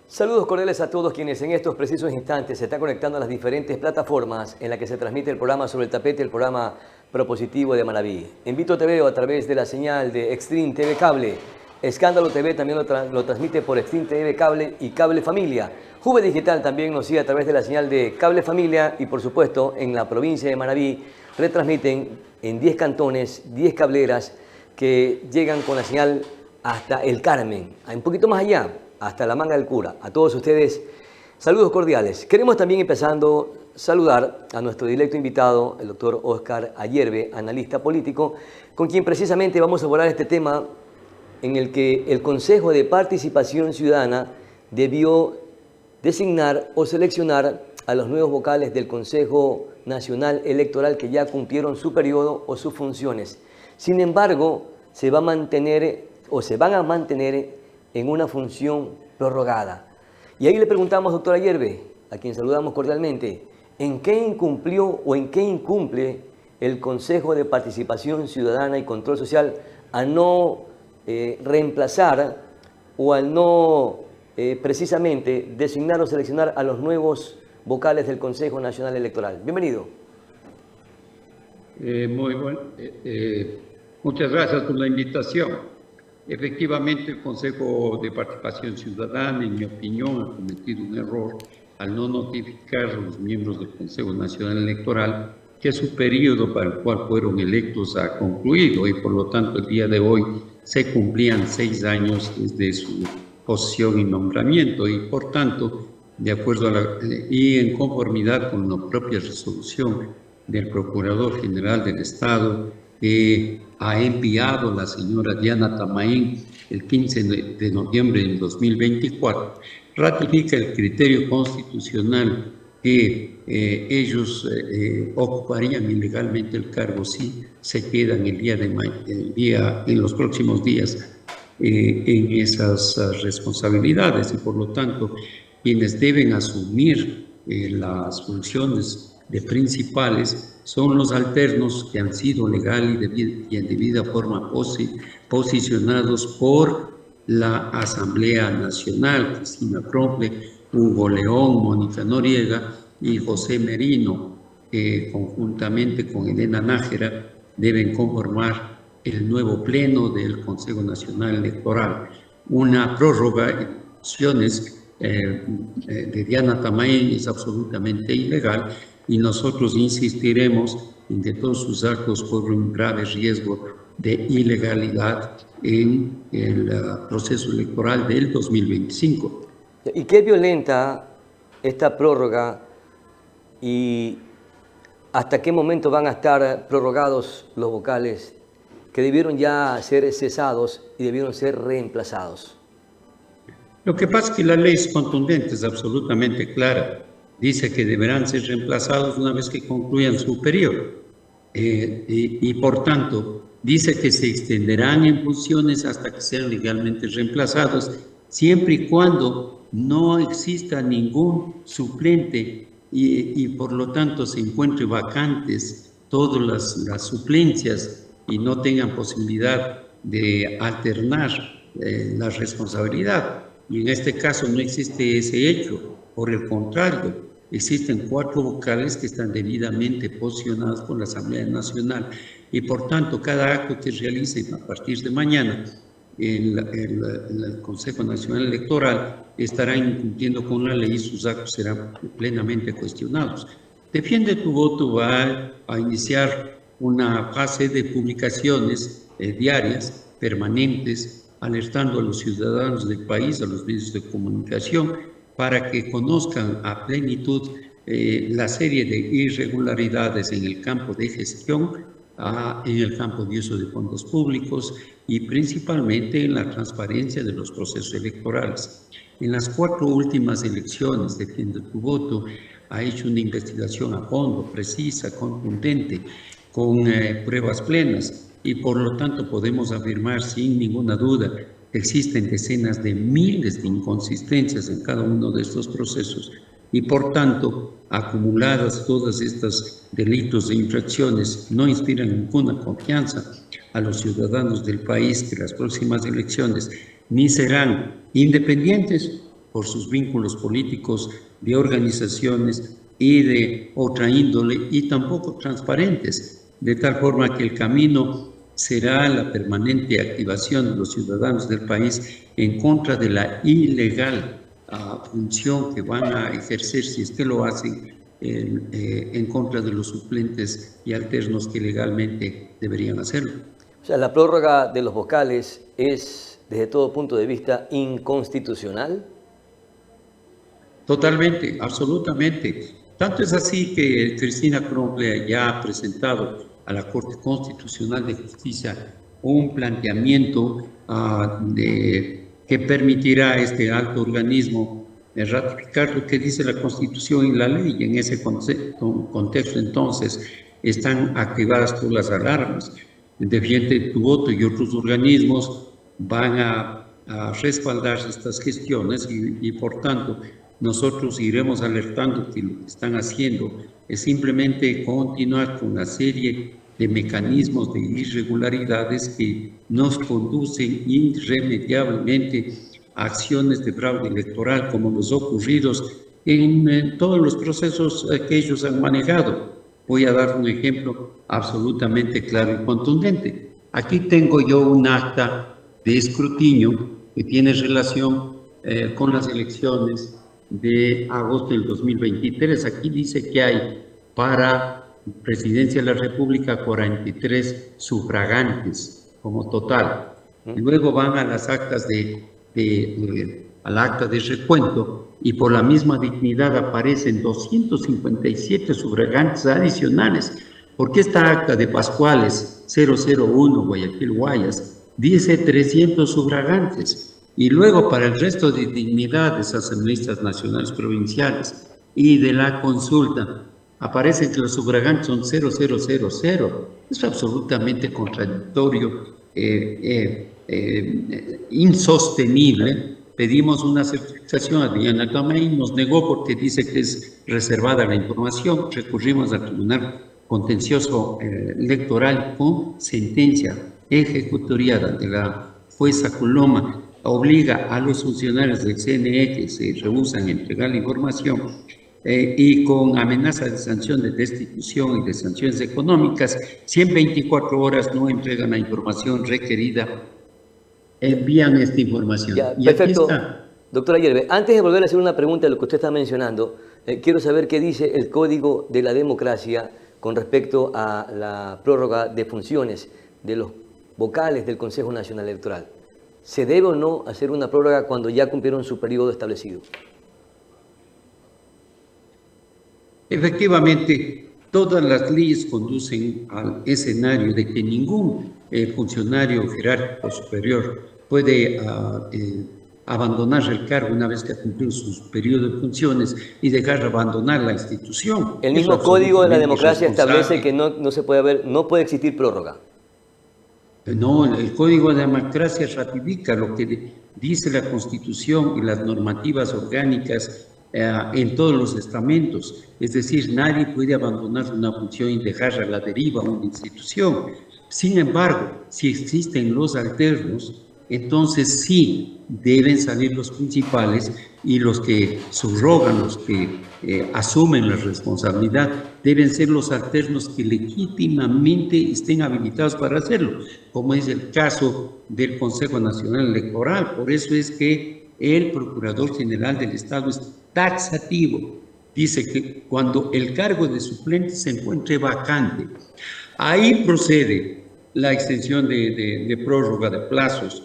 Saludos cordiales a todos quienes en estos precisos instantes se están conectando a las diferentes plataformas en las que se transmite el programa Sobre el Tapete, el programa propositivo de Manabí. Invito TV a través de la señal de Extreme TV Cable. Escándalo TV también lo transmite por Extreme TV Cable y Cable Familia. Juve Digital también nos sigue a través de la señal de Cable Familia y por supuesto en la provincia de Manabí retransmiten en 10 cantones, 10 cableras que llegan con la señal hasta El Carmen, un poquito más allá, hasta la Manga del Cura. A todos ustedes, saludos cordiales. Queremos también empezando saludar a nuestro directo invitado, el doctor Oscar Ayerbe, analista político, con quien precisamente vamos a abordar este tema en el que el Consejo de Participación Ciudadana debió designar o seleccionar a los nuevos vocales del Consejo Nacional Electoral que ya cumplieron su periodo o sus funciones. Sin embargo, se van a mantener en una función prorrogada. Y ahí le preguntamos, doctor Ayerbe, a quien saludamos cordialmente, ¿en qué incumplió o en qué incumple el Consejo de Participación Ciudadana y Control Social al no reemplazar o al no precisamente designar o seleccionar a los nuevos vocales del Consejo Nacional Electoral? Bienvenido. Muy bueno. Muchas gracias por la invitación. Efectivamente, el Consejo de Participación Ciudadana, en mi opinión, ha cometido un error al no notificar a los miembros del Consejo Nacional Electoral que su periodo para el cual fueron electos ha concluido y por lo tanto el día de hoy se cumplían 6 años desde su posición y nombramiento y por tanto, de acuerdo y en conformidad con la propia resolución del Procurador General del Estado, que ha enviado la señora Diana Tamaín el 15 de noviembre del 2024, ratifica el criterio constitucional que ellos ocuparían ilegalmente el cargo si se quedan en los próximos días en esas responsabilidades y por lo tanto quienes deben asumir las funciones de principales son los alternos que han sido legal y en debida forma posicionados por la Asamblea Nacional, Cristina Crople, Hugo León, Mónica Noriega y José Merino, que conjuntamente con Elena Nájera deben conformar el nuevo pleno del Consejo Nacional Electoral. Una prórroga en funciones de Diana Tamaín es absolutamente ilegal y nosotros insistiremos en que todos sus actos corren un grave riesgo de ilegalidad en el proceso electoral del 2025. ¿Y qué violenta esta prórroga y hasta qué momento van a estar prorrogados los vocales que debieron ya ser cesados y debieron ser reemplazados? Lo que pasa es que la ley es contundente, es absolutamente clara. Dice que deberán ser reemplazados una vez que concluyan su periodo. Y por tanto, dice que se extenderán en funciones hasta que sean legalmente reemplazados, siempre y cuando no exista ningún suplente y por lo tanto se encuentren vacantes todas las suplencias y no tengan posibilidad de alternar la responsabilidad. Y en este caso no existe ese hecho, por el contrario, existen 4 vocales que están debidamente posicionados por la Asamblea Nacional y por tanto cada acto que realicen a partir de mañana el Consejo Nacional Electoral estará incumpliendo con la ley y sus actos serán plenamente cuestionados. Defiende tu voto va a iniciar una fase de publicaciones diarias, permanentes, alertando a los ciudadanos del país, a los medios de comunicación, para que conozcan a plenitud la serie de irregularidades en el campo de gestión, en el campo de uso de fondos públicos y principalmente en la transparencia de los procesos electorales. En las 4 últimas elecciones, Defiende tu voto ha hecho una investigación a fondo, precisa, contundente, con pruebas plenas y por lo tanto podemos afirmar sin ninguna duda que existen decenas de miles de inconsistencias en cada uno de estos procesos y por tanto acumuladas todas estas delitos e infracciones no inspiran ninguna confianza a los ciudadanos del país que las próximas elecciones ni serán independientes por sus vínculos políticos, de organizaciones y de otra índole, y tampoco transparentes, de tal forma que el camino será la permanente activación de los ciudadanos del país en contra de la ilegal función que van a ejercer, si es que lo hacen, en contra de los suplentes y alternos que legalmente deberían hacerlo. O sea, la prórroga de los vocales es, desde todo punto de vista, inconstitucional. Totalmente, absolutamente. Tanto es así que Cristina Cronfle ya ha presentado a la Corte Constitucional de Justicia un planteamiento que permitirá a este alto organismo ratificar lo que dice la Constitución y la ley. Y en ese contexto, entonces, están activadas todas las alarmas. Defiende tu voto y otros organismos van a respaldar estas gestiones y por tanto, nosotros iremos alertando que lo que están haciendo es simplemente continuar con una serie de mecanismos de irregularidades que nos conducen irremediablemente a acciones de fraude electoral como los ocurridos en todos los procesos que ellos han manejado. Voy a dar un ejemplo absolutamente claro y contundente. Aquí tengo yo un acta de escrutinio que tiene relación con las elecciones de agosto del 2023. Aquí dice que hay para Presidencia de la República 43 sufragantes como total. Luego van a las actas al acta de recuento y por la misma dignidad aparecen 257 sufragantes adicionales, porque esta acta de Pascuales 001 Guayaquil Guayas dice 300 sufragantes. Y luego para el resto de dignidades asambleístas nacionales provinciales y de la consulta aparece que los sufragantes son 0000. Es absolutamente contradictorio, insostenible. Pedimos una certificación a Diana Tomei, nos negó porque dice que es reservada la información. Recurrimos al Tribunal Contencioso Electoral con sentencia ejecutoriada de la jueza Coloma. Obliga a los funcionarios del CNE que se rehúsan a entregar la información y con amenaza de sanción de destitución y de sanciones económicas, si en 24 horas no entregan la información requerida, envían esta información. Ya, y perfecto. Aquí está. Doctora Yerbe, antes de volver a hacer una pregunta de lo que usted está mencionando, quiero saber qué dice el Código de la Democracia con respecto a la prórroga de funciones de los vocales del Consejo Nacional Electoral. ¿Se debe o no hacer una prórroga cuando ya cumplieron su periodo establecido? Efectivamente, todas las leyes conducen al escenario de que ningún funcionario jerárquico superior puede abandonar el cargo una vez que ha cumplido sus periodos de funciones y dejar de abandonar la institución. El mismo Código de la Democracia establece que no puede existir prórroga. No, el Código de la Democracia ratifica lo que dice la Constitución y las normativas orgánicas en todos los estamentos. Es decir, nadie puede abandonar una función y dejar a la deriva una institución. Sin embargo, si existen los alternos, entonces sí deben salir los principales y los que subrogan, los que asumen la responsabilidad, deben ser los alternos que legítimamente estén habilitados para hacerlo, como es el caso del Consejo Nacional Electoral. Por eso es que el Procurador General del Estado es taxativo. Dice que cuando el cargo de suplente se encuentre vacante, ahí procede la extensión de prórroga de plazos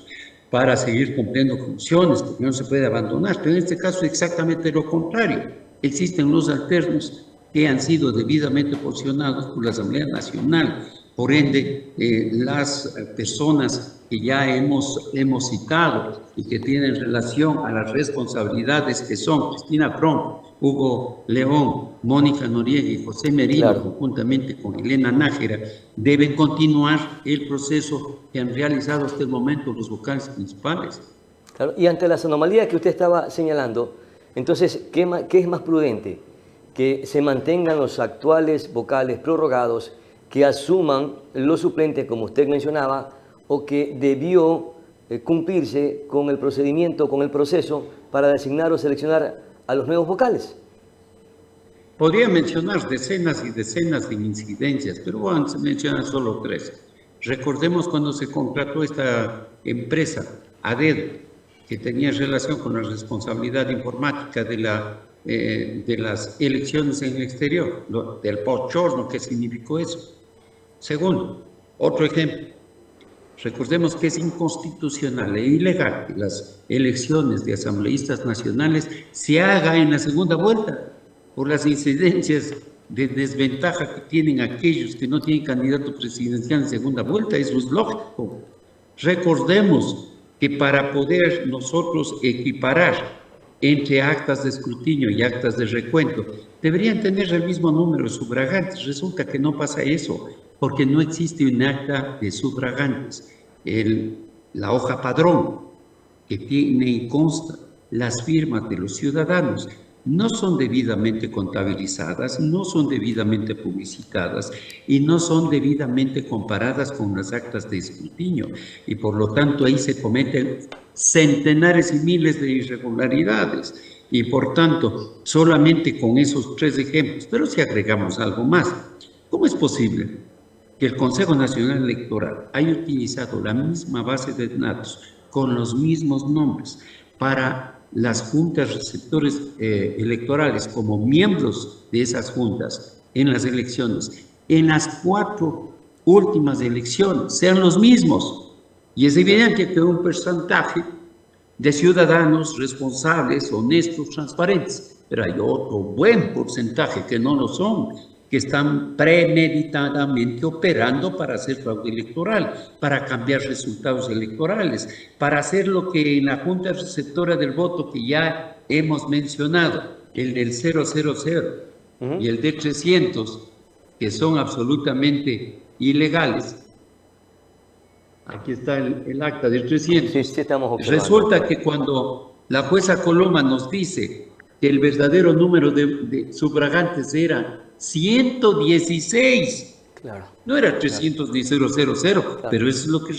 para seguir cumpliendo funciones, porque no se puede abandonar. Pero en este caso es exactamente lo contrario. Existen los alternos que han sido debidamente posicionados por la Asamblea Nacional. Por ende, las personas que ya hemos citado y que tienen relación a las responsabilidades que son Cristina Cron, Hugo León, Mónica Noriega y José Merino, claro, conjuntamente con Elena Nájera, deben continuar el proceso que han realizado hasta el momento los vocales principales. Claro, y ante las anomalías que usted estaba señalando, entonces, ¿qué es más prudente? ¿Que se mantengan los actuales vocales prorrogados, que asuman los suplentes, como usted mencionaba, o que debió cumplirse con el procedimiento, con el proceso para designar o seleccionar a los nuevos vocales? Podría mencionar decenas y decenas de incidencias, pero vamos a mencionar solo 3. Recordemos cuando se contrató esta empresa, ADED, que tenía relación con la responsabilidad informática de las elecciones en el exterior, del bochorno que significó eso. Segundo, otro ejemplo, recordemos que es inconstitucional e ilegal que las elecciones de asambleístas nacionales se haga en la segunda vuelta, por las incidencias de desventaja que tienen aquellos que no tienen candidato presidencial en segunda vuelta. Eso es lógico. Recordemos que para poder nosotros equiparar entre actas de escrutinio y actas de recuento, deberían tener el mismo número de sufragantes. Resulta que no pasa eso, porque no existe un acta de sufragantes. La hoja padrón que tiene y consta las firmas de los ciudadanos no son debidamente contabilizadas, no son debidamente publicitadas y no son debidamente comparadas con las actas de escrutinio. Y por lo tanto ahí se cometen centenares y miles de irregularidades. Y por tanto, solamente con esos 3 ejemplos, pero si agregamos algo más, ¿cómo es posible que el Consejo Nacional Electoral haya utilizado la misma base de datos con los mismos nombres para las juntas receptores electorales como miembros de esas juntas en las elecciones, en las 4 últimas elecciones, sean los mismos? Y es evidente que un porcentaje de ciudadanos responsables, honestos, transparentes, pero hay otro buen porcentaje que no lo son, que están premeditadamente operando para hacer fraude electoral, para cambiar resultados electorales, para hacer lo que en la Junta Receptora del Voto que ya hemos mencionado, el del 000 y el de 300, que son absolutamente ilegales. Aquí está el acta del 300. Sí, estamos observando. Resulta que cuando la jueza Coloma nos dice que el verdadero número de sufragantes era 116. Claro. No era 300 ni 000, claro. Pero eso es lo que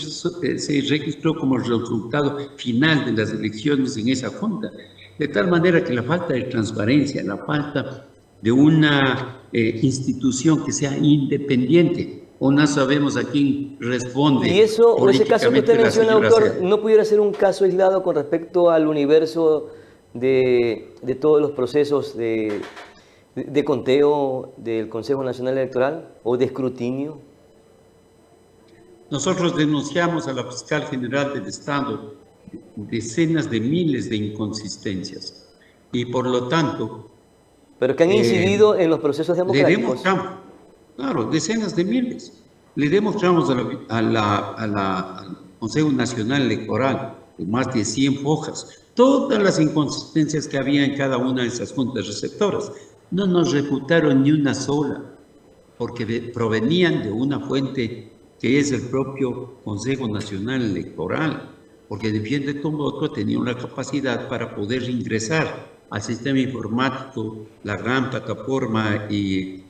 se registró como resultado final de las elecciones en esa junta. De tal manera que la falta de transparencia, la falta de una institución que sea independiente, o no sabemos a quién responde. Y eso, o ese caso que usted menciona, doctor, ¿no pudiera ser un caso aislado con respecto al universo de todos los procesos de conteo del Consejo Nacional Electoral o de escrutinio? Nosotros denunciamos a la fiscal general del Estado decenas de miles de inconsistencias y por lo tanto... Pero que han incidido en los procesos democráticos. Le demostramos, claro, decenas de miles. Le demostramos al Consejo Nacional Electoral de más de 100 hojas todas las inconsistencias que había en cada una de esas juntas receptoras. No nos refutaron ni una sola, porque provenían de una fuente que es el propio Consejo Nacional Electoral, porque defiende todo otro tenía una capacidad para poder ingresar al sistema informático, la gran plataforma y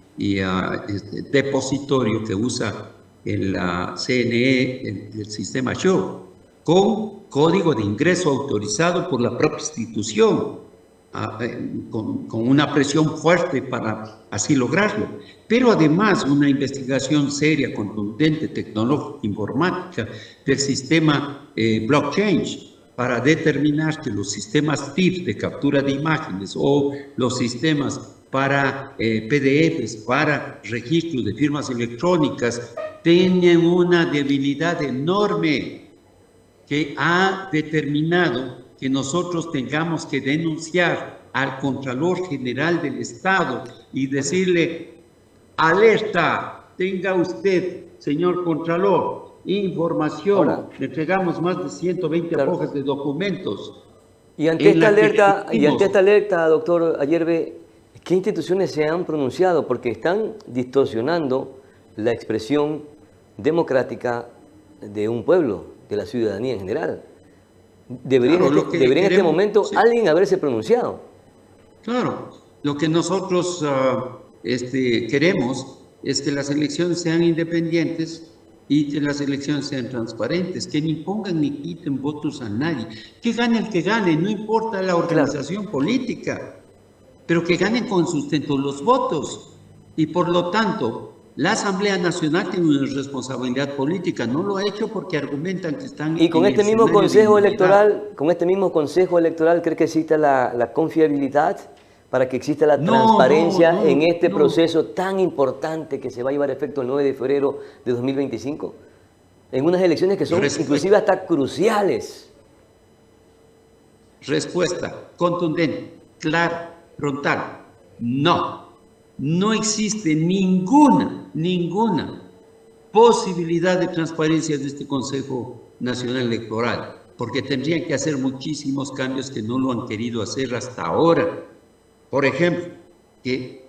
depositorio que usa la CNE, el sistema SHO, con código de ingreso autorizado por la propia institución, con una presión fuerte para así lograrlo. Pero además una investigación seria, contundente, tecnológica, informática del sistema blockchain para determinar que los sistemas TIF de captura de imágenes o los sistemas para PDFs, para registros de firmas electrónicas, tienen una debilidad enorme que ha determinado que nosotros tengamos que denunciar al Contralor General del Estado y decirle: alerta, tenga usted, señor Contralor, información. Ahora, le entregamos más de 120 hojas de documentos. Y ante esta alerta, doctor Ayerbe, ¿qué instituciones se han pronunciado? Porque están distorsionando la expresión democrática de un pueblo, de la ciudadanía en general. Debería en este momento alguien haberse pronunciado. Claro, lo que nosotros queremos es que las elecciones sean independientes, y que las elecciones sean transparentes, que ni pongan ni quiten votos a nadie, que gane el que gane, no importa la organización política, pero que ganen con sustento los votos. Y por lo tanto, la Asamblea Nacional tiene una responsabilidad política, no lo ha hecho porque argumentan que están Y con en este el mismo escenario de consejo inmunidad. electoral, con este mismo consejo electoral, ¿cree que exista la confiabilidad para que exista la transparencia en este proceso tan importante que se va a llevar a efecto el 9 de febrero de 2025? En unas elecciones que son inclusive hasta cruciales. Respuesta contundente, clara, frontal. No, no existe ninguna posibilidad de transparencia de este Consejo Nacional Electoral, porque tendrían que hacer muchísimos cambios que no lo han querido hacer hasta ahora. Por ejemplo, que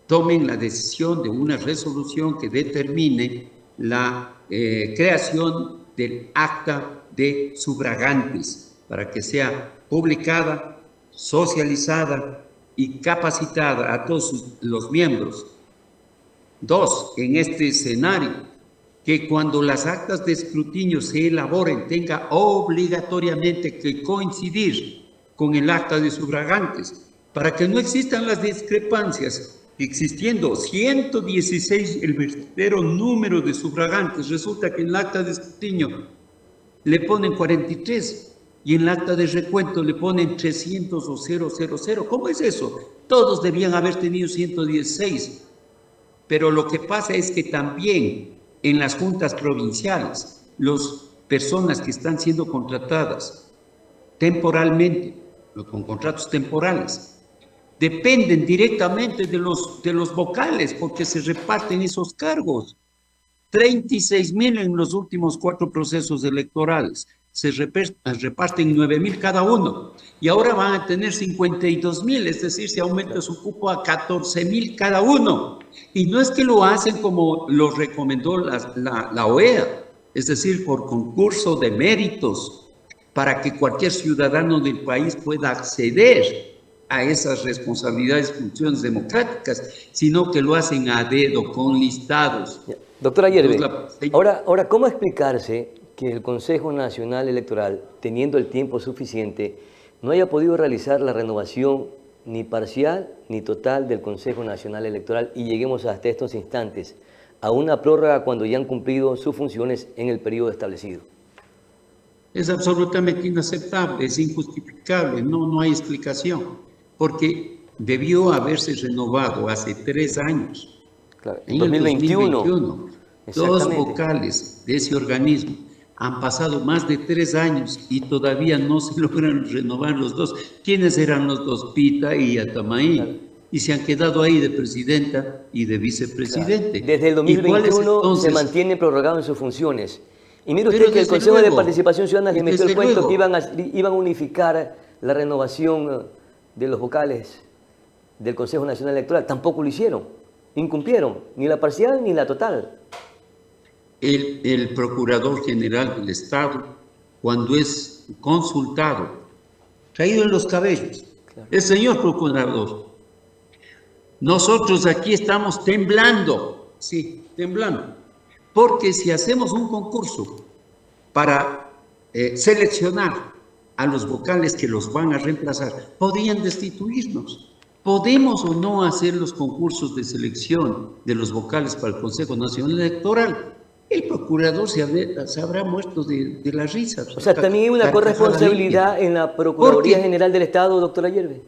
tomen la decisión de una resolución que determine la creación del acta de sufragantes para que sea publicada, socializada y capacitada a todos los miembros. Dos, en este escenario, que cuando las actas de escrutinio se elaboren tenga obligatoriamente que coincidir con el acta de sufragantes, para que no existan las discrepancias. Existiendo 116 el verdadero número de sufragantes, resulta que en el acta de escrutinio le ponen 43 y en el acta de recuento le ponen 300 o 000. ¿Cómo es eso? Todos debían haber tenido 116. Pero lo que pasa es que también en las juntas provinciales, las personas que están siendo contratadas temporalmente, con contratos temporales, dependen directamente de los vocales, porque se reparten esos cargos. 36,000 en los últimos 4 procesos electorales. Se reparten 9,000 cada uno. Y ahora van a tener 52,000, es decir, se aumenta su cupo a 14,000 cada uno. Y no es que lo hacen como lo recomendó la OEA, es decir, por concurso de méritos, para que cualquier ciudadano del país pueda acceder a esas responsabilidades y funciones democráticas, sino que lo hacen a dedo, con listados. Doctora Yerbe, ahora, ¿cómo explicarse que el Consejo Nacional Electoral, teniendo el tiempo suficiente, no haya podido realizar la renovación ni parcial ni total del Consejo Nacional Electoral y lleguemos hasta estos instantes a una prórroga cuando ya han cumplido sus funciones en el periodo establecido? Es absolutamente inaceptable, es injustificable, no hay explicación, porque debió haberse renovado hace 3 años. Claro, En 2021. el 2021, 2 vocales de ese organismo. Han pasado más de 3 años y todavía no se logran renovar los 2. ¿Quiénes eran los 2? Pita y Atamaí. Claro. Y se han quedado ahí de presidenta y de vicepresidente. Claro. Desde el 2021 se mantiene prorrogado en sus funciones. Y mire usted que el Consejo de Participación Ciudadana le metió el cuento que iban a unificar la renovación de los vocales del Consejo Nacional Electoral. Tampoco lo hicieron. Incumplieron ni la parcial ni la total. El Procurador General del Estado, cuando es consultado, caído en los cabellos, claro. El señor Procurador, nosotros aquí estamos temblando, sí, temblando, porque si hacemos un concurso para seleccionar a los vocales que los van a reemplazar, podrían destituirnos. ¿Podemos o no hacer los concursos de selección de los vocales para el Consejo Nacional Electoral? El procurador se habrá muerto de la risa. O sea, también hay una corresponsabilidad en la Procuraduría General del Estado, doctora Yerbe.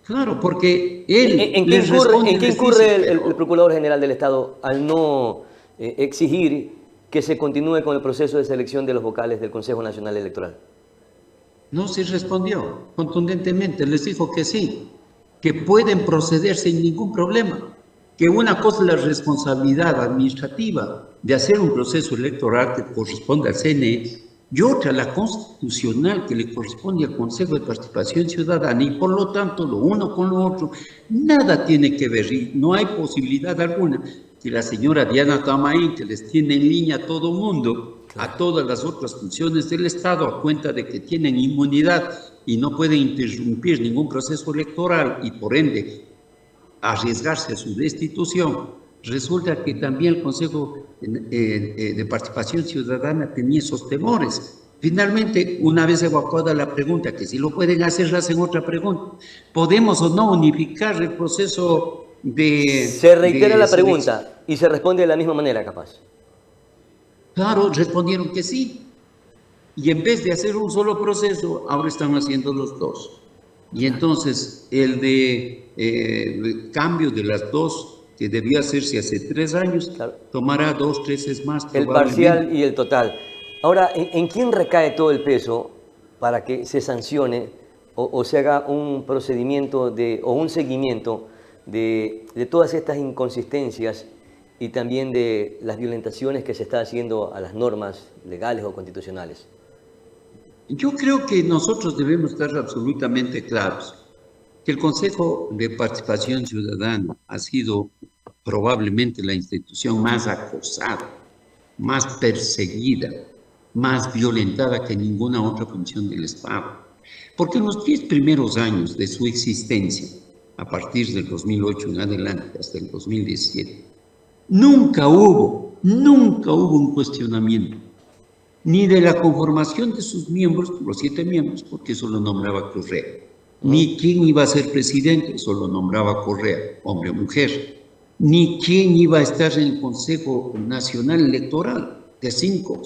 Claro, porque él... ¿En qué incurre el Procurador General del Estado al no exigir que se continúe con el proceso de selección de los vocales del Consejo Nacional Electoral? No se respondió contundentemente, les dijo que sí, que pueden proceder sin ningún problema, que una cosa es la responsabilidad administrativa de hacer un proceso electoral que corresponde al CNE y otra la constitucional que le corresponde al Consejo de Participación Ciudadana y por lo tanto lo uno con lo otro nada tiene que ver y no hay posibilidad alguna que la señora Diana Tamaín, que les tiene en línea a todo mundo, a todas las otras funciones del Estado a cuenta de que tienen inmunidad y no pueden interrumpir ningún proceso electoral y por ende arriesgarse a su destitución, resulta que también el Consejo de Participación Ciudadana tenía esos temores. Finalmente, una vez evacuada la pregunta, que si lo pueden hacer, hacen otra pregunta. ¿Podemos o no unificar el proceso Se reitera la selección? pregunta y se responde de la misma manera, capaz. Claro, respondieron que sí. Y en vez de hacer un solo proceso, ahora están haciendo los dos. Y entonces el cambio de las dos, que debía hacerse hace 3 años, Claro. tomará 2, 3 meses más El parcial probablemente. y el total. Ahora, ¿en quién recae todo el peso para que se sancione o se haga un procedimiento o un seguimiento de todas estas inconsistencias y también de las violentaciones que se está haciendo a las normas legales o constitucionales? Yo creo que nosotros debemos estar absolutamente claros que el Consejo de Participación Ciudadana ha sido probablemente la institución más acosada, más perseguida, más violentada que ninguna otra función del Estado. Porque en los 10 primeros años de su existencia, a partir del 2008 en adelante hasta el 2017, nunca hubo un cuestionamiento ni de la conformación de sus miembros, los 7 miembros, porque eso lo nombraba Correa, ni quién iba a ser presidente, eso lo nombraba Correa, hombre o mujer, ni quién iba a estar en el Consejo Nacional Electoral, de 5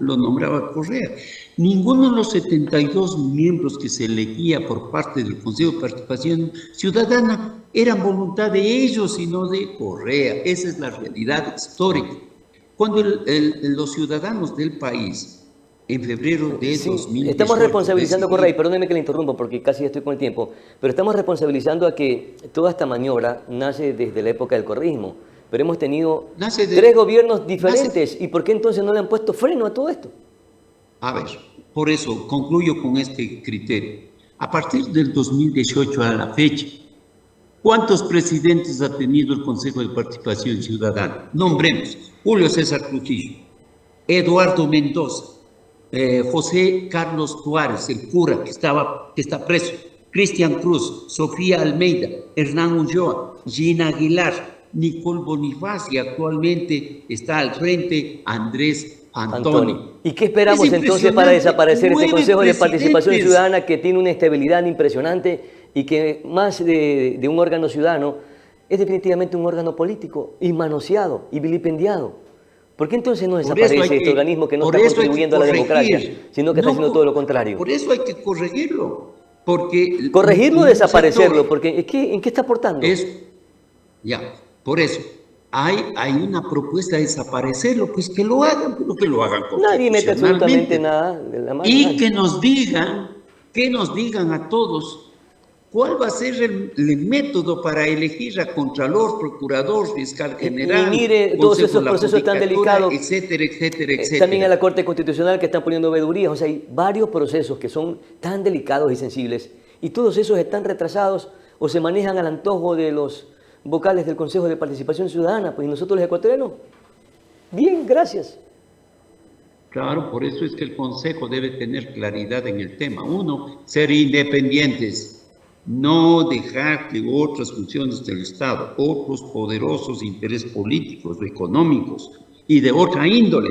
lo nombraba Correa. Ninguno de los 72 miembros que se elegía por parte del Consejo de Participación Ciudadana eran voluntad de ellos, sino de Correa. Esa es la realidad histórica. Cuando los ciudadanos del país, en febrero de Sí, estamos 2018, responsabilizando, Correa, y decidieron, perdóneme que le interrumpa porque casi estoy con el tiempo, pero estamos responsabilizando a que toda esta maniobra nace desde la época del correísmo, pero hemos tenido nace 3 gobiernos nace, diferentes, ¿y por qué entonces no le han puesto freno a todo esto? a ver, por eso concluyo con este criterio. A partir del 2018 a la fecha, ¿cuántos presidentes ha tenido el Consejo de Participación Ciudadana? Nombremos: Julio César Trujillo, Eduardo Mendoza, José Carlos Tuárez, el cura que está preso, Cristian Cruz, Sofía Almeida, Hernán Ulloa, Gina Aguilar, Nicole Bonifaz, y actualmente está al frente Andrés Antoni. Antoni. ¿Y qué Es esperamos entonces para impresionante, desaparecer este 9 Consejo de Participación presidentes. Ciudadana que tiene una estabilidad impresionante y que más de un órgano ciudadano es definitivamente un órgano político y manoseado y vilipendiado? ¿Por qué entonces no desaparece este organismo que no está contribuyendo a la democracia, sino que está haciendo todo lo contrario? Por eso hay que corregirlo, porque Corregirlo o un desaparecerlo, sector porque ¿en qué está aportando? es, ya, por eso, hay una propuesta de desaparecerlo, pues que lo hagan, pero que lo hagan Nadie mete absolutamente constitucionalmente. nada de la mano, Y nadie. que nos digan a todos cuál va a ser el método para elegir a Contralor, Procurador, Fiscal Y General, mire todos Consejo esos de la procesos tan Judicatura, delicados, etcétera, etcétera, también a etcétera. la Corte Constitucional que están poniendo veedurías, o sea, hay varios procesos que son tan delicados y sensibles y todos esos están retrasados o se manejan al antojo de los vocales del Consejo de Participación Ciudadana, pues y nosotros los ecuatorianos, bien, gracias. Claro, por eso es que el Consejo debe tener claridad en el tema. Uno, ser independientes, no dejar que otras funciones del Estado, otros poderosos intereses políticos, económicos y de otra índole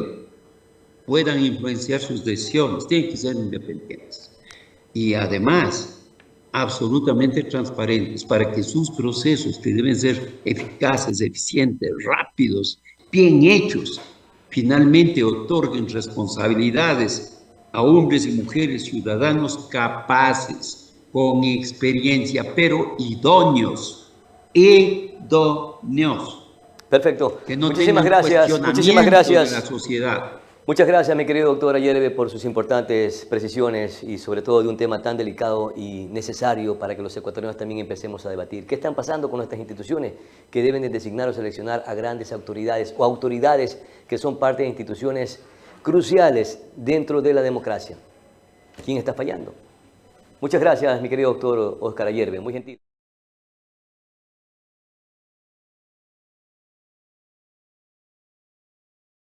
puedan influenciar sus decisiones. Tienen que ser independientes. Y además, absolutamente transparentes para que sus procesos, que deben ser eficaces, eficientes, rápidos, bien hechos, finalmente otorguen responsabilidades a hombres y mujeres ciudadanos capaces, con experiencia, pero idóneos, Perfecto. que no Muchísimas tengan gracias, muchísimas cuestionamiento de la gracias. sociedad. Muchas gracias, mi querido doctor Ayerbe, por sus importantes precisiones y sobre todo de un tema tan delicado y necesario para que los ecuatorianos también empecemos a debatir. ¿Qué están pasando con nuestras instituciones que deben de designar o seleccionar a grandes autoridades o autoridades que son parte de instituciones cruciales dentro de la democracia? ¿Quién está fallando? Muchas gracias, mi querido doctor Oscar Ayerbe, muy gentil.